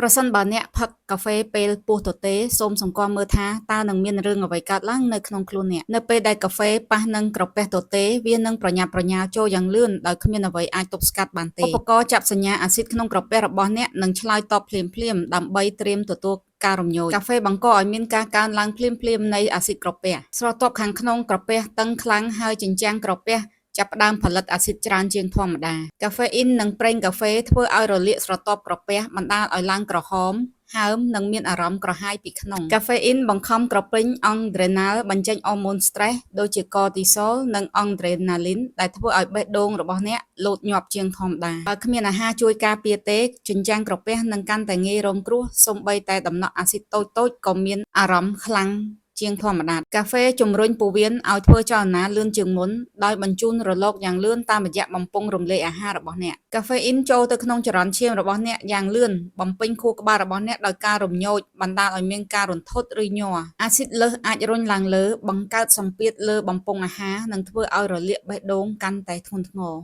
ប្រសិនបើអ្នកផឹកកាហ្វេពេលពោះទទេសូមសង្កល់មើលថាតើនឹងមានរឿងអ្វីកើតឡើងនៅក្នុងខ្លួនអ្នកនៅពេលដែលកាហ្វេប៉ះនឹងក្រពះទទេវានឹងប្រញាប់ប្រញាល់ចូលយ៉ាងលឿនដោយគ្មានអ្វីអាចទប់ស្កាត់បានទេឧបករណ៍ចាប់សញ្ញាអាស៊ីតក្នុងក្រពះរបស់អ្នកនឹងឆ្លើយតបភ្លាមៗដើម្បីត្រៀមទទួលការរំញោចកាហ្វេបង្កឲ្យមានការកើនឡើងភ្លាមៗនៃអាស៊ីតក្រពះស្រទាប់ខាងក្នុងក្រពះតឹងខ្លាំងហើយជញ្ជាំងក្រពះចាប់ផ្ដើមផលិតអាស៊ីតច្រើនជាងធម្មតាកាហ្វេអ៊ីននិងប្រេងកាហ្វេធ្វើឲ្យរលាកស្រទាប់ក្រពះបណ្ដាលឲ្យឡើងក្រហមហើមនិងមានអារម្មណ៍ក្រហាយពីក្នុងកាហ្វេអ៊ីនបង្ខំក្រពេញអង់ដ្រេណាល់បញ្ចេញអ៊ូម៉ូនស្រ្តេសដូចជាកូទីសូលនិងអង់ដ្រេណាលីនដែលធ្វើឲ្យបេះដូងរបស់អ្នកលោតញាប់ជាងធម្មតាបើគ្មានអាហារជួយការពារទេជញ្ជាំងក្រពះនឹងកាន់តែងាយរងគ្រោះសូម្បីតែដំណក់អាស៊ីតតូចៗក៏មានអារម្មណ៍ខ្លាំងជាងធម្មតាកាហ្វេជំរុញពោះវៀនឲ្យធ្វើចលនាលឿនជាងមុនដោយបញ្ជូនរលកយ៉ាងលឿនតាមរយៈបំពង់រំលាយអាហាររបស់អ្នកកាហ្វេអ៊ីនចូលទៅក្នុងចរន្តឈាមរបស់អ្នកយ៉ាងលឿនបំពេញខួរក្បាលរបស់អ្នកដោយការរំញោចបណ្ដាលឲ្យមានការរន្ធត់ឬញ័រអាស៊ីតលើសអាចរុញឡើងលើបង្កើតសម្ពាធលើបំពង់អាហារនិងធ្វើឲ្យរលាកបេះដូងកាន់តែធ្ងន់ធ្ងរ